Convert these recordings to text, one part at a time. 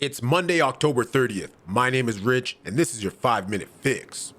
It's Monday, October 30th. My name is Rich, and this is your 5-Minute Fix.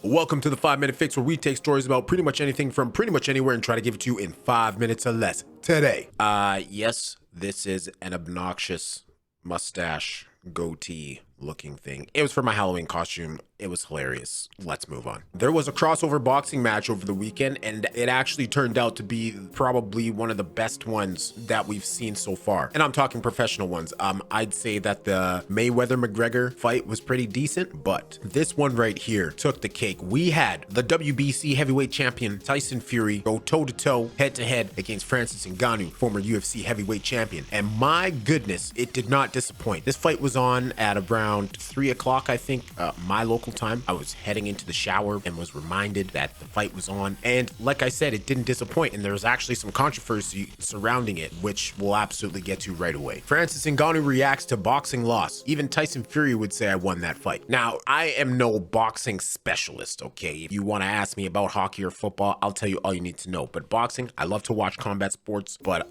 Welcome to the 5-Minute Fix, where we take stories about pretty much anything from pretty much anywhere and try to give it to you in 5 minutes or less. Today, yes, this is an obnoxious mustache goatee looking thing. It was for my Halloween costume. It was hilarious. Let's move on. There was a crossover boxing match over the weekend, and it actually turned out to be probably one of the best ones that we've seen so far. And I'm talking professional ones. I'd say that the Mayweather-McGregor fight was pretty decent, but this one right here took the cake. We had the WBC heavyweight champion Tyson Fury go toe-to-toe, head-to-head against Francis Ngannu, former UFC heavyweight champion. And my goodness, it did not disappoint. This fight was on at around 3 o'clock, I think, my local time. I was heading into the shower and was reminded that the fight was on. And like I said, it didn't disappoint. And there was actually some controversy surrounding it, which we'll absolutely get to right away. Francis Ngannu reacts to boxing loss. Even Tyson Fury would say I won that fight. Now, I am no boxing specialist, okay? If you want to ask me about hockey or football, I'll tell you all you need to know. But boxing, I love to watch combat sports, but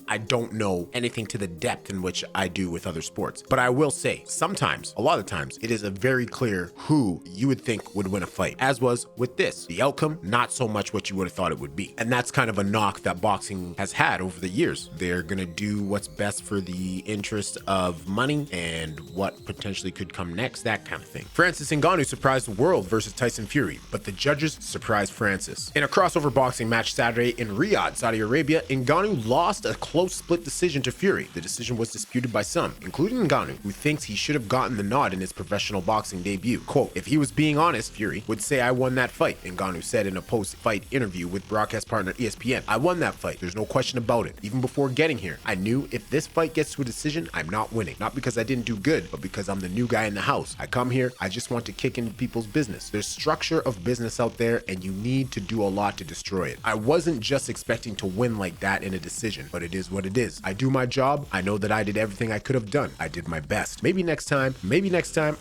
I don't know anything to the depth in which I do with other sports. But I will say, sometimes, a lot of times, it is a very clear who you would think would win a fight, as was with this. The outcome, not so much what you would have thought it would be. And that's kind of a knock that boxing has had over the years. They're gonna do what's best for the interest of money and what potentially could come next, that kind of thing. Francis Ngannou surprised the world versus Tyson Fury, but the judges surprised Francis. In a crossover boxing match Saturday in Riyadh, Saudi Arabia, Ngannou lost a close split decision to Fury. The decision was disputed by some, including Ngannou, who thinks he should have gotten the nod in his professional boxing debut. Quote, "If he was being honest, Fury would say I won that fight," Ngannou said in a post-fight interview with broadcast partner ESPN. "I won that fight. There's no question about it. Even before getting here, I knew if this fight gets to a decision, I'm not winning. Not because I didn't do good, but because I'm the new guy in the house. I come here, I just want to kick into people's business. There's structure of business out there, and you need to do a lot to destroy it. I wasn't just expecting to win like that in a decision, but it is what it is. I do my job. I know that I did everything I could have done. I did my best. Maybe next time,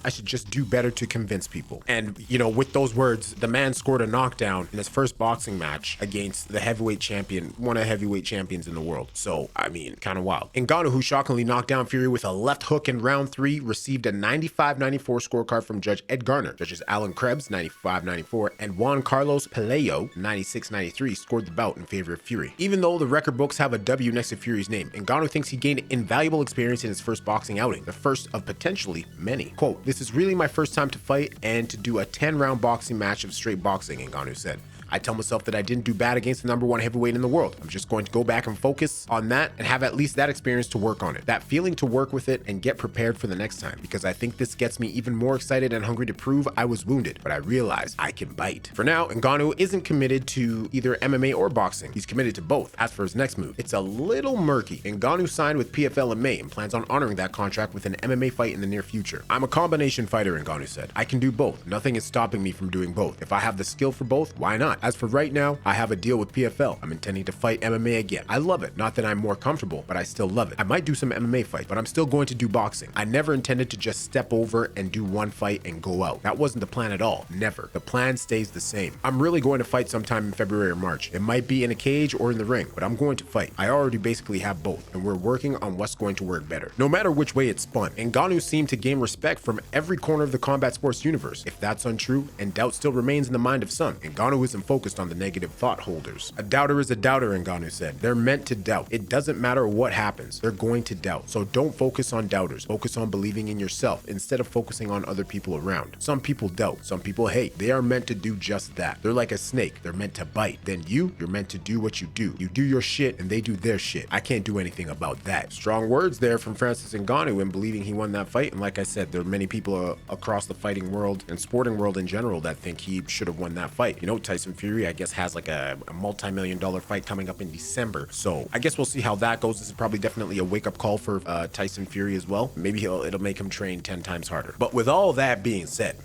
I should just do better to convince people." And, you know, with those words, the man scored a knockdown in his first boxing match against the heavyweight champion, one of the heavyweight champions in the world. So, I mean, kind of wild. Ngannou, who shockingly knocked down Fury with a left hook in round 3, received a 95-94 scorecard from Judge Ed Garner. Judges Alan Krebs, 95-94, and Juan Carlos Pelayo, 96-93, scored the bout in favor of Fury. Even though the record books have a W next to Fury's name, Ngannou thinks he gained invaluable experience in his first boxing outing, the first of potentially many. Quote, "This is really my first time to fight and to do a 10-round boxing match of straight boxing," Ngannou said. "I tell myself that I didn't do bad against the #1 heavyweight in the world. I'm just going to go back and focus on that and have at least that experience to work on it. That feeling to work with it and get prepared for the next time, because I think this gets me even more excited and hungry to prove I was wounded, but I realized I can bite." For now, Ngannou isn't committed to either MMA or boxing. He's committed to both. As for his next move, it's a little murky. Ngannou signed with PFL in May and plans on honoring that contract with an MMA fight in the near future. "I'm a combination fighter," Ngannou said. "I can do both. Nothing is stopping me from doing both. If I have the skill for both, why not? As for right now, I have a deal with PFL. I'm intending to fight MMA again. I love it. Not that I'm more comfortable, but I still love it. I might do some MMA fights, but I'm still going to do boxing. I never intended to just step over and do one fight and go out. That wasn't the plan at all. Never. The plan stays the same. I'm really going to fight sometime in February or March. It might be in a cage or in the ring, but I'm going to fight. I already basically have both, and we're working on what's going to work better." No matter which way it's spun, Ngannou seemed to gain respect from every corner of the combat sports universe. If that's untrue, and doubt still remains in the mind of some, Ngannou isn't focused on the negative thought holders. "A doubter is a doubter," Ngannou said. "They're meant to doubt. It doesn't matter what happens. They're going to doubt. So don't focus on doubters. Focus on believing in yourself instead of focusing on other people around. Some people doubt. Some people hate. They are meant to do just that. They're like a snake. They're meant to bite. Then you're meant to do what you do. You do your shit and they do their shit. I can't do anything about that." Strong words there from Francis Ngannou in believing he won that fight. And like I said, there are many people across the fighting world and sporting world in general that think he should have won that fight. You know, Tyson Fury, I guess, has like a multi-million-dollar fight coming up in December. So I guess we'll see how that goes. This is probably definitely a wake-up call for Tyson Fury as well. Maybe it'll make him train 10 times harder. But with all that being said,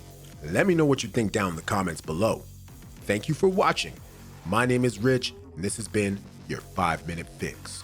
let me know what you think down in the comments below. Thank you for watching. My name is Rich, and this has been your 5-Minute Fix.